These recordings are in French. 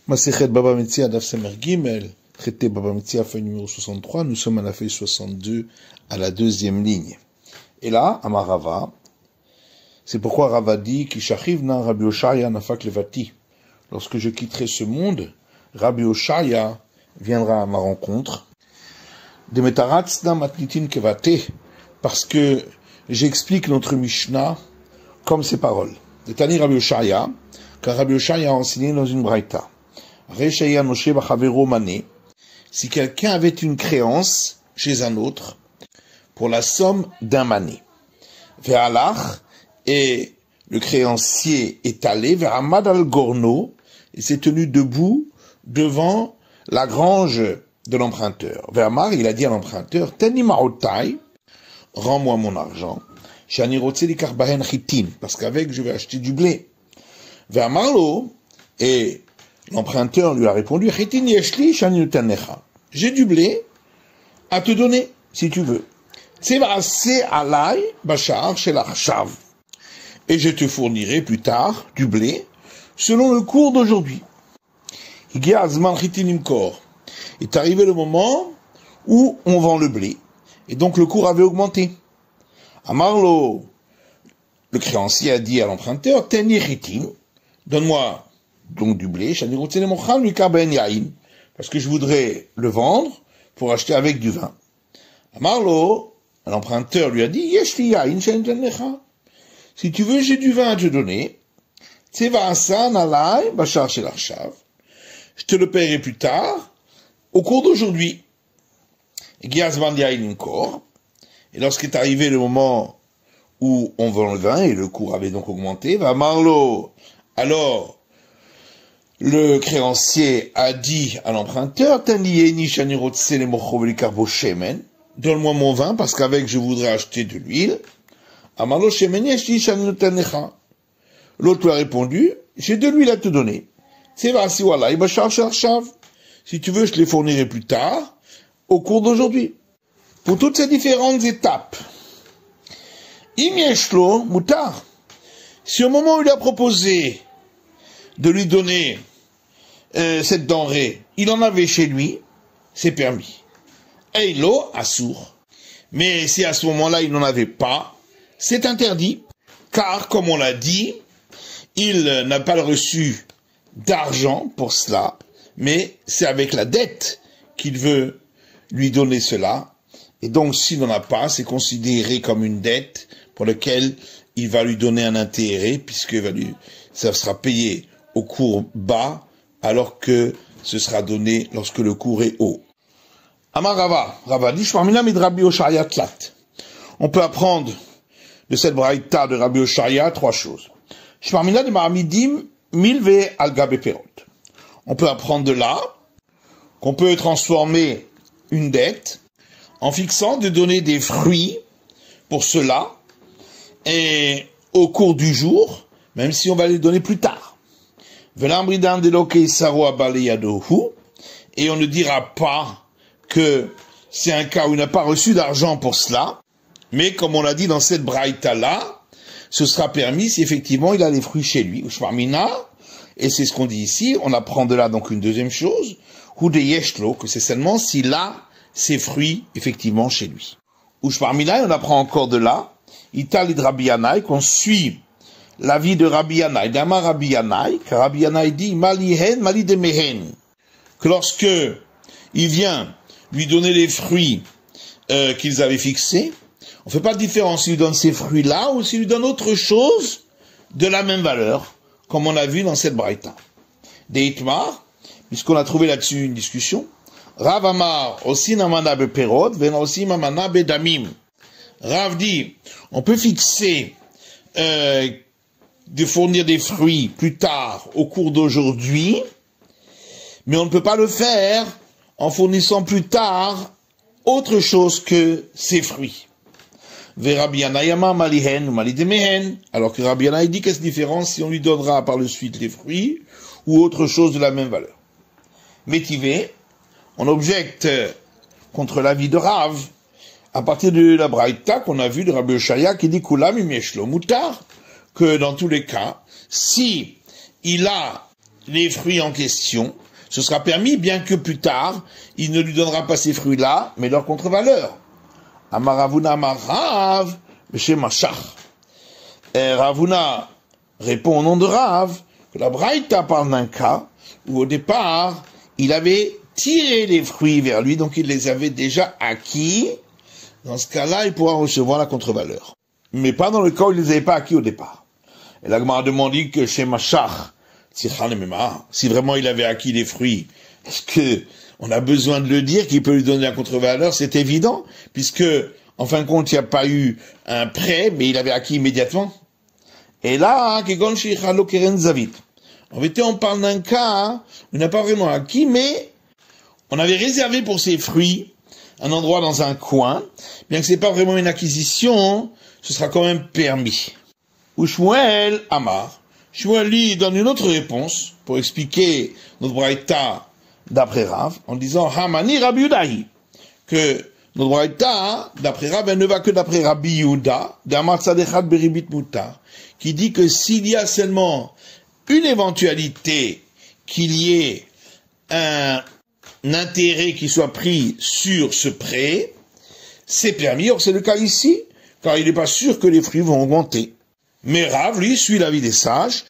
Masechet Baba Metzia Daf Semer Gimel, traité Baba Metzia, feuille numéro 63, nous sommes à la feuille 62, à la deuxième ligne. Et là, Amar Rava, c'est pourquoi Rava dit Kishachiv na Rabbi Oshaya nafak levati. Lorsque je quitterai ce monde, Rabbi Oshaya viendra à ma rencontre. De metaratz na matnitin kevate, parce que j'explique notre Mishnah comme ses paroles. De Tani Rabbi Oshaya, car Rabbi Oshaya a enseigné dans une braïta. Si quelqu'un avait une créance chez un autre pour la somme d'un mané, vers Allah, et le créancier est allé vers Ahmad al-Gorno et s'est tenu debout devant la grange de l'emprunteur. Vers Amar, il a dit à l'emprunteur, Teni ma'otai, rends-moi mon argent, shani rotse li karbahen chitin, parce qu'avec je vais acheter du blé. Vers Amarlo, et l'emprunteur lui a répondu, chitin yeshli shani utanecha, j'ai du blé à te donner, si tu veux. Tsevase alay bashar shel achav, et je te fournirai plus tard du blé selon le cours d'aujourd'hui. Higia azman chitin imkor, est arrivé le moment où on vend le blé, et donc le cours avait augmenté. Amarlo, le créancier a dit à l'emprunteur, Teni chitin, donne-moi donc du blé, parce que je voudrais le vendre pour acheter avec du vin. Amarlo, l'emprunteur lui a dit, si tu veux, j'ai du vin à te donner, je te le paierai plus tard, au cours d'aujourd'hui. Et lorsqu'est arrivé le moment où on vend le vin, et le cours avait donc augmenté, Amarlo, alors, le créancier a dit à l'emprunteur, donne-moi mon vin, parce qu'avec je voudrais acheter de l'huile. L'autre lui a répondu, j'ai de l'huile à te donner. Si tu veux, je te les fournirai plus tard, au cours d'aujourd'hui. Pour toutes ces différentes étapes, Imieshlo Moutar, si au moment où il a proposé de lui donner cette denrée, il en avait chez lui, c'est permis. Eilo Assour. Mais si à ce moment-là il n'en avait pas, c'est interdit, car comme on l'a dit, il n'a pas reçu d'argent pour cela, mais c'est avec la dette qu'il veut lui donner cela. Et donc s'il n'en a pas, c'est considéré comme une dette pour laquelle il va lui donner un intérêt, puisque ça sera payé au cours bas, alors que ce sera donné lorsque le cours est haut. Amar Rava dit, on peut apprendre de cette braïta de Rabbi Oshaya trois choses. On peut apprendre de là qu'on peut transformer une dette en fixant de donner des fruits pour cela, et au cours du jour, même si on va les donner plus tard. Et on ne dira pas que c'est un cas où il n'a pas reçu d'argent pour cela, mais comme on l'a dit dans cette braïta-là, ce sera permis si effectivement il a les fruits chez lui. Et c'est ce qu'on dit ici, on apprend de là donc une deuxième chose, que c'est seulement s'il a ses fruits effectivement chez lui. On apprend encore de là, qu'on suit l'avis de Rabbi Yanaï, d'Amar Rabbi Yanaï, car Rabbi Yanaï dit, malihen, mali de mehen, que lorsque il vient lui donner les fruits qu'ils avaient fixés, on ne fait pas de différence s'il lui donne ces fruits-là ou s'il lui donne autre chose de la même valeur, comme on a vu dans cette braïta. Des Itmar, puisqu'on a trouvé là-dessus une discussion, Rav Amar, aussi namana be perod, ven aussi mamana be damim. Rav dit, on peut fixer de fournir des fruits plus tard au cours d'aujourd'hui, mais on ne peut pas le faire en fournissant plus tard autre chose que ces fruits. Alors que Rabbi Yanaï dit qu'est-ce différence si on lui donnera par le suite les fruits ou autre chose de la même valeur. Métivé, on objecte contre l'avis de Rav à partir de la braïta qu'on a vue de Rabbi Oshaya qui dit Kulam imieshlo mutar, que dans tous les cas, si il a les fruits en question, ce sera permis, bien que plus tard, il ne lui donnera pas ces fruits-là, mais leur contre-valeur. Amaravuna Amarav, chez Machach. Et Ravuna répond au nom de Rav, que la Braïta parle d'un cas où au départ, il avait tiré les fruits vers lui, donc il les avait déjà acquis. Dans ce cas-là, il pourra recevoir la contre-valeur. Mais pas dans le cas où il les avait pas acquis au départ. Et la Gemara demande que chez Machach, si vraiment il avait acquis les fruits, est-ce que on a besoin de le dire qu'il peut lui donner la contre-valeur? C'est évident, puisque, en fin de compte, il n'y a pas eu un prêt, mais il avait acquis immédiatement. Et là, en vérité, on parle d'un cas où il n'a pas vraiment acquis, mais on avait réservé pour ses fruits un endroit dans un coin, bien que ce n'est pas vraiment une acquisition, ce sera quand même permis. Ou Shmuel Amar. Shmuel lui donne une autre réponse pour expliquer notre braïta d'après Rav, en disant Hamani Rabbi Yudahi, que notre braïta d'après Rav, elle ne va que d'après Rabbi Yuda, d'Amar Tzadechat Beribit Mutar, qui dit que s'il y a seulement une éventualité qu'il y ait un intérêt qui soit pris sur ce prêt, c'est permis. Or, c'est le cas ici, car il n'est pas sûr que les fruits vont augmenter. Mais Rav, lui, suit l'avis des sages,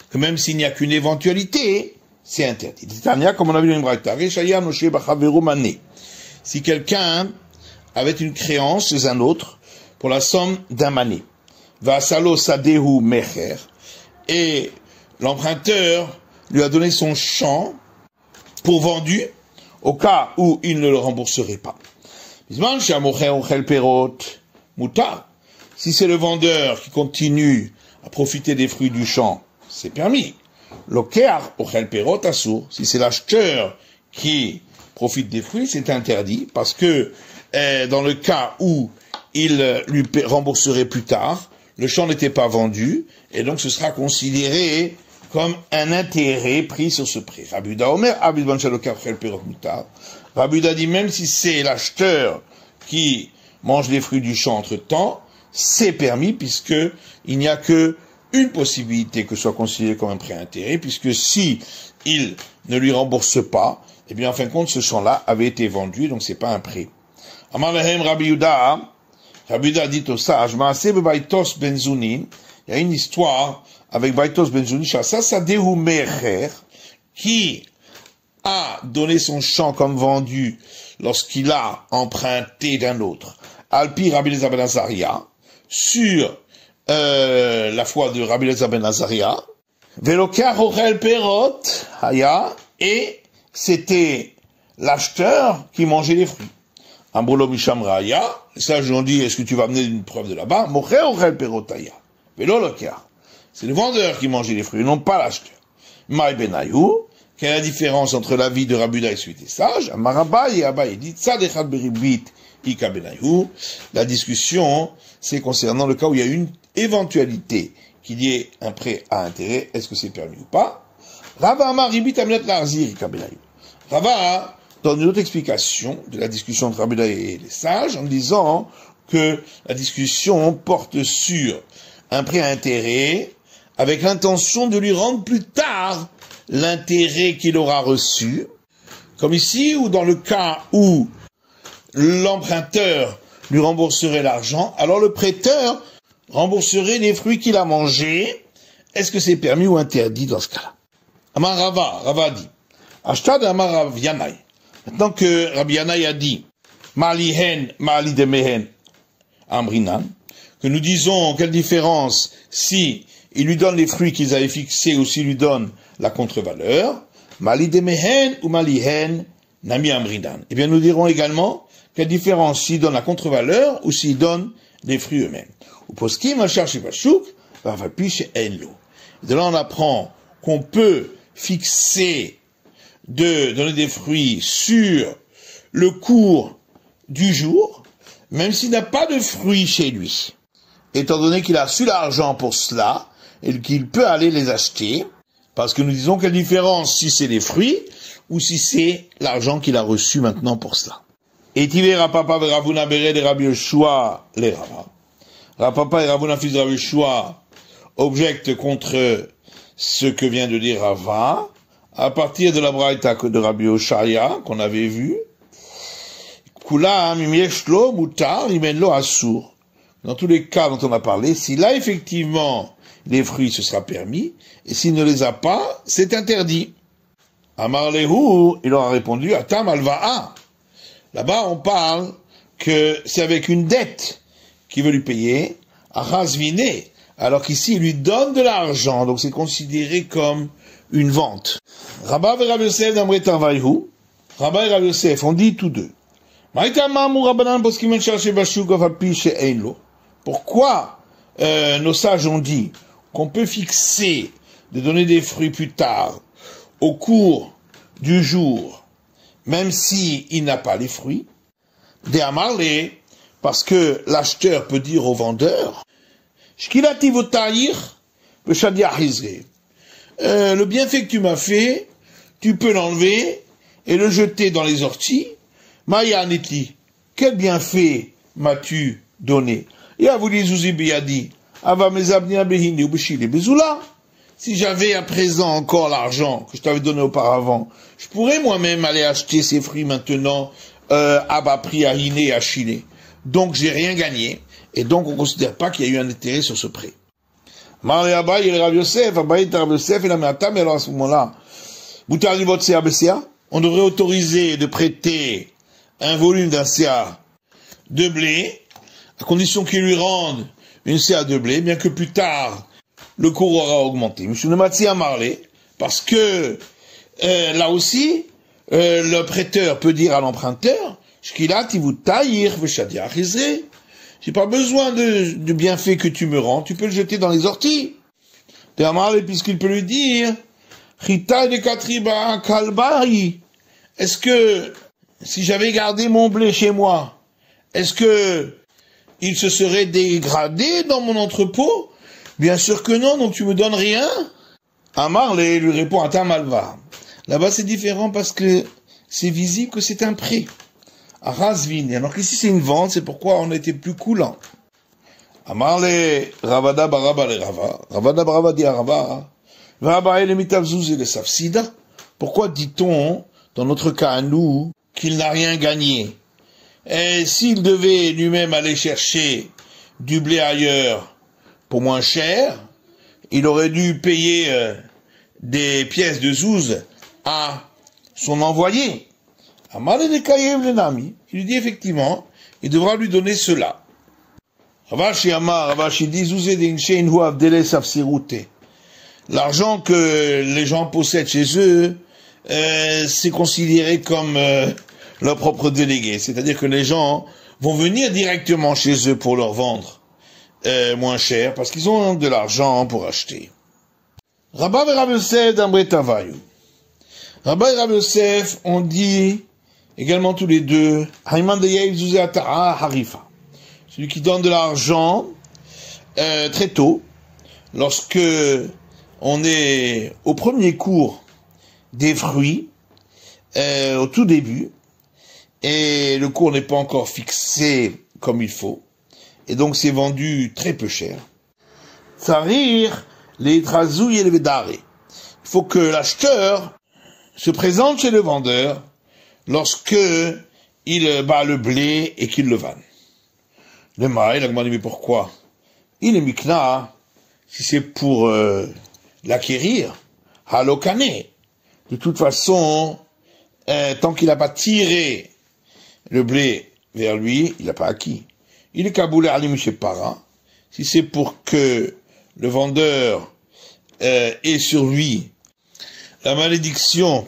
que même s'il n'y a qu'une éventualité, c'est interdit. Comme on a vu dans une braïta, si quelqu'un avait une créance chez un autre pour la somme d'un mané, Vasalo Sadehu Mecher, et l'emprunteur lui a donné son champ pour vendu, au cas où il ne le rembourserait pas. Si c'est le vendeur qui continue à profiter des fruits du champ, c'est permis. Si c'est l'acheteur qui profite des fruits, c'est interdit, parce que dans le cas où il lui rembourserait plus tard, le champ n'était pas vendu, et donc ce sera considéré comme un intérêt pris sur ce prêt. Rabuda dit même si c'est l'acheteur qui mange les fruits du champ entre-temps, c'est permis, puisque il n'y a que une possibilité que ce soit considéré comme un prêt intérêt, puisque si il ne lui rembourse pas, eh bien en fin de compte ce champ-là avait été vendu, donc c'est pas un prêt. Amar lahem Rabbi Yuda dit au sage, Maaseh beBaitos benzunin, il y a une histoire avec Baitos benzunin, Shasa Sadehu Mecher, qui a donné son champ comme vendu lorsqu'il a emprunté d'un autre. Alpi Rabbi Eliezer ben Azaria, sur la foi de Rabbi Eliezer ben Azaria, Velokar Ochel Perot Haya, et c'était l'acheteur qui mangeait les fruits. Ambrolo Misham Raya, les sages ont dit, est-ce que tu vas amener une preuve de là-bas? Mocher Ochel Perot Haya, Velokar. C'est le vendeur qui mangeait les fruits, non pas l'acheteur. Maï Benayou, quelle est la différence entre l'avis de Rabbi Yuda et celui des sages? Amarabaye et Abaye dit, Tzadechat beribit ika benayou. La discussion, c'est concernant le cas où il y a une éventualité qu'il y ait un prêt à intérêt, est-ce que c'est permis ou pas? Rava Amar ribit amnet larzir ika benayou. Rava donne une autre explication de la discussion entre Rabbi Yuda et les sages, en disant que la discussion porte sur un prêt à intérêt, avec l'intention de lui rendre plus tard l'intérêt qu'il aura reçu, comme ici, ou dans le cas où l'emprunteur lui rembourserait l'argent, alors le prêteur rembourserait les fruits qu'il a mangés. Est-ce que c'est permis ou interdit dans ce cas-là? Amar Rava dit, Ashtad Amar Rav Yanai. Maintenant que Rabbi Yanai a dit, Malihen, Mali de Mehen, Amrinan, que nous disons quelle différence si il lui donne les fruits qu'ils avaient fixés ou s'il lui donne la contre-valeur, Mali de Mehen ou Malihen, Nami Amrinan. Eh bien, nous dirons également quelle différence s'il donne la contre-valeur ou s'il donne les fruits eux-mêmes. Ou poskim al chercher Bachouk, va piche enlo. De là, on apprend qu'on peut fixer de donner des fruits sur le cours du jour, même s'il n'a pas de fruits chez lui. Étant donné qu'il a reçu l'argent pour cela, et qu'il peut aller les acheter, parce que nous disons quelle différence si c'est les fruits, ou si c'est l'argent qu'il a reçu maintenant pour cela. Et Tivé Rapapa et Ravuna Bere de Rabbi Yoshua les Rava. Rapapa et Ravuna fils de Rabbi Yoshua objectent contre ce que vient de dire Rava, à partir de la braïta de Rabbi Oshaya, qu'on avait vu, Kula mimieshlo mutar imenlo asur. Dans tous les cas dont on a parlé, s'il a effectivement les fruits, ce sera permis, et s'il ne les a pas, c'est interdit. Amar Lehu, il leur a répondu, Atam alva'a. Là-bas, on parle que c'est avec une dette qu'il veut lui payer, Achaz vine, alors qu'ici, il lui donne de l'argent, donc c'est considéré comme une vente. Rabba et Rabbi Yosef d'Amre Tarvaïhu, Rabba et Rabbi Yosef, on dit tous deux. Pourquoi nos sages ont dit qu'on peut fixer de donner des fruits plus tard, au cours du jour, même s'il n'a pas les fruits? Parce que l'acheteur peut dire au vendeur, le bienfait que tu m'as fait, tu peux l'enlever et le jeter dans les orties. Maya Nitli, quel bienfait m'as-tu donné? Si j'avais à présent encore l'argent que je t'avais donné auparavant, je pourrais moi-même aller acheter ces fruits maintenant à bas prix à Hiné et à Chile. Donc j'ai rien gagné, et donc on ne considère pas qu'il y a eu un intérêt sur ce prêt. Marlé Abaye et Rav Yosef, Abaye et Rav Yosef, et la Meata, mais alors à ce moment-là, on devrait autoriser de prêter un volume d'un CA de blé, à condition qu'il lui rende une CA de blé, bien que plus tard, le cours aura augmenté. Monsieur Nematsi a marlé, parce que là aussi, le prêteur peut dire à l'emprunteur, j'ai pas besoin de bienfait que tu me rends, tu peux le jeter dans les orties. Puisqu'il peut lui dire, est-ce que, si j'avais gardé mon blé chez moi, est-ce que il se serait dégradé dans mon entrepôt? Bien sûr que non, donc tu me donnes rien. Amar lui répond à Tamalva. Là-bas c'est différent parce que c'est visible que c'est un prêt. À Razvin. Alors qu'ici c'est une vente, c'est pourquoi on était plus coulant. Amar Ravada Baraba le Rava. Ravada Baraba dit à Rava. Rava le mitavzouz et le safsida. Pourquoi dit-on, dans notre cas à nous, qu'il n'a rien gagné? Et s'il devait lui-même aller chercher du blé ailleurs pour moins cher, il aurait dû payer des pièces de zouz à son envoyé. Il lui dit effectivement, il devra lui donner cela. L'argent que les gens possèdent chez eux, c'est considéré comme leur propre délégué. C'est-à-dire que les gens vont venir directement chez eux pour leur vendre moins cher, parce qu'ils ont de l'argent pour acheter. Rabba et Rabbi Yosef d'Amre Tarvaïhu. Rabba et Rabbi Yosef ont dit également tous les deux, celui qui donne de l'argent très tôt, lorsque on est au premier cours des fruits, au tout début, et le cours n'est pas encore fixé comme il faut, et donc c'est vendu très peu cher. Tsarir les trazouilles et les védarés. Il faut que l'acheteur se présente chez le vendeur lorsque il bat le blé et qu'il le vanne. Le maï, il a demandé, mais pourquoi? Il est mikna, si c'est pour l'acquérir, halokane. De toute façon, tant qu'il n'a pas tiré le blé vers lui, il n'a pas acquis. Il est kaboulé alim chez para. Si c'est pour que le vendeur ait sur lui la malédiction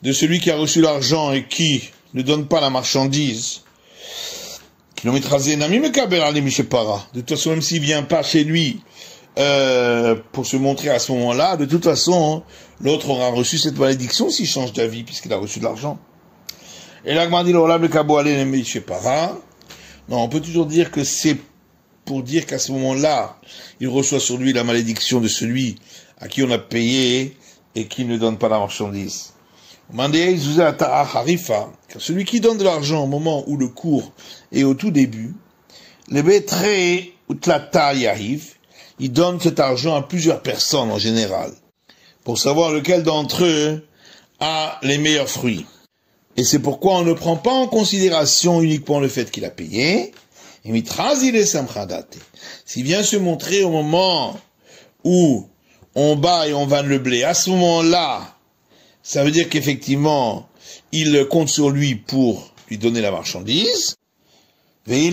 de celui qui a reçu l'argent et qui ne donne pas la marchandise, qui l'ont étrasé, Nami me kabel alim chez para. De toute façon, même s'il vient pas chez lui pour se montrer à ce moment-là, de toute façon, l'autre aura reçu cette malédiction s'il change d'avis, puisqu'il a reçu de l'argent. Et là, dit le kabo ale chez para. Non, on peut toujours dire que c'est pour dire qu'à ce moment-là, il reçoit sur lui la malédiction de celui à qui on a payé et qui ne donne pas la marchandise. Car celui qui donne de l'argent au moment où le cours est au tout début, le bétré ou tlata y arrive, il donne cet argent à plusieurs personnes en général. pour savoir lequel d'entre eux a les meilleurs fruits. Et c'est pourquoi on ne prend pas en considération uniquement le fait qu'il a payé. Et s'il vient se montrer au moment où on bat et on vanne le blé, à ce moment-là, ça veut dire qu'effectivement, il compte sur lui pour lui donner la marchandise. Et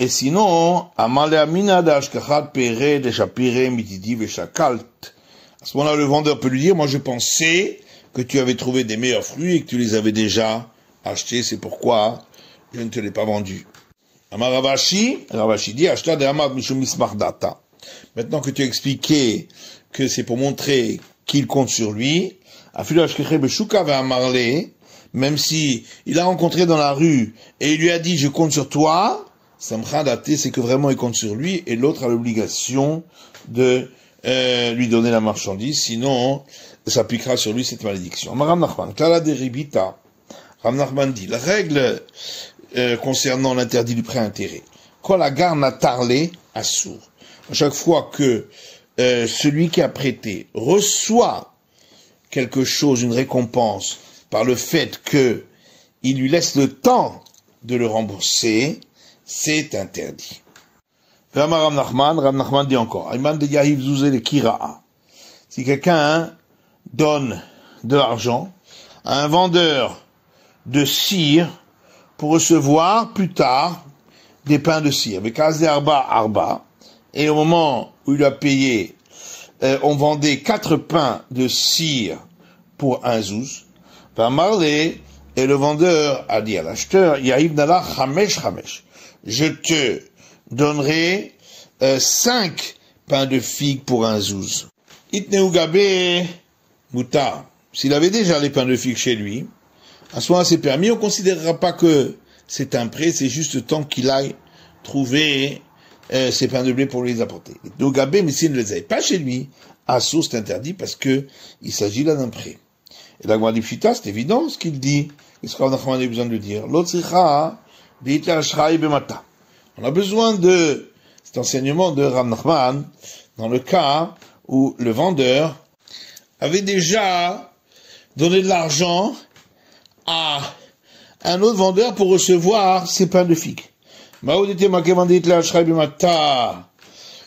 sinon, à ce moment-là, le vendeur peut lui dire, moi je pensais que tu avais trouvé des meilleurs fruits et que tu les avais déjà achetés, c'est pourquoi je ne te l'ai pas vendu. Ravashi dit, maintenant que tu as expliqué que c'est pour montrer qu'il compte sur lui, même si il a rencontré dans la rue et il lui a dit je compte sur toi, c'est que vraiment il compte sur lui et l'autre a l'obligation de lui donner la marchandise, sinon ça appliquera sur lui cette malédiction. Rav Nachman dit la règle concernant l'interdit du prêt à intérêt. Quand la garde a tarlé à sourd, à chaque fois que celui qui a prêté reçoit quelque chose, une récompense, par le fait que il lui laisse le temps de le rembourser, c'est interdit. Rav Nachman dit encore, si quelqu'un donne de l'argent à un vendeur de cire pour recevoir plus tard des pains de cire, avec arba, et au moment où il a payé, on vendait 4 pains de cire pour un zouz, et le vendeur a dit à l'acheteur, je te donnerai 5 pains de figues pour un zouz. Itneugabe mutar. S'il avait déjà les pains de figues chez lui, à ce moment-là c'est permis, on ne considérera pas que c'est un prêt, c'est juste le temps qu'il aille trouver ces pains de blé pour les apporter. Itneugabe, mais s'il ne les avait pas chez lui, à source c'est interdit parce que il s'agit là d'un prêt. Et la Gemara dit Pshita, c'est évident ce qu'il dit. Qu'est-ce que Rav Nachman a besoin de le dire? On a besoin de cet enseignement de Rav Nachman dans le cas où le vendeur avait déjà donné de l'argent à un autre vendeur pour recevoir ses pains de figues.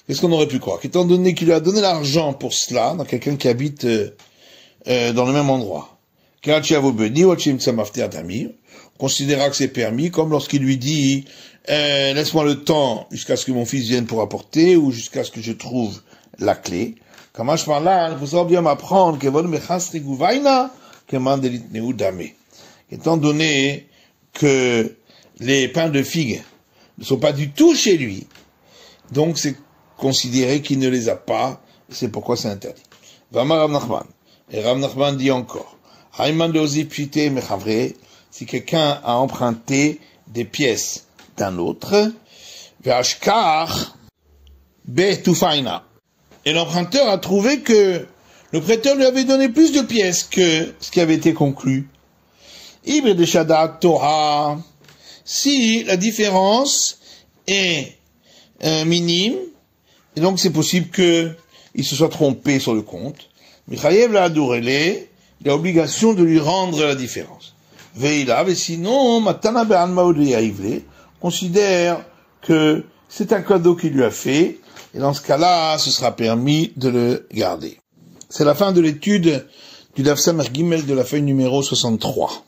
Qu'est-ce qu'on aurait pu croire? Étant donné qu'il lui a donné l'argent pour cela, dans quelqu'un qui habite dans le même endroit. On considérera que c'est permis, comme lorsqu'il lui dit laisse-moi le temps jusqu'à ce que mon fils vienne pour apporter, ou jusqu'à ce que je trouve la clé. Kamash Marlan, il faut bien m'apprendre étant donné que les pains de figues ne sont pas du tout chez lui, donc c'est considéré qu'il ne les a pas, c'est pourquoi c'est interdit. Vama Rav Nachman. Et Rav Nachman dit encore, si quelqu'un a emprunté des pièces d'un autre, et l'emprunteur a trouvé que le prêteur lui avait donné plus de pièces que ce qui avait été conclu. Si la différence est minime, et donc c'est possible qu'il se soit trompé sur le compte, Michayev la Adourele, il a l'obligation de lui rendre la différence. Veilav, et sinon, Matana Be'anma Yaivle, considère que c'est un cadeau qu'il lui a fait, et dans ce cas-là, ce sera permis de le garder. C'est la fin de l'étude du Daf Samer Gimel de la feuille numéro 63.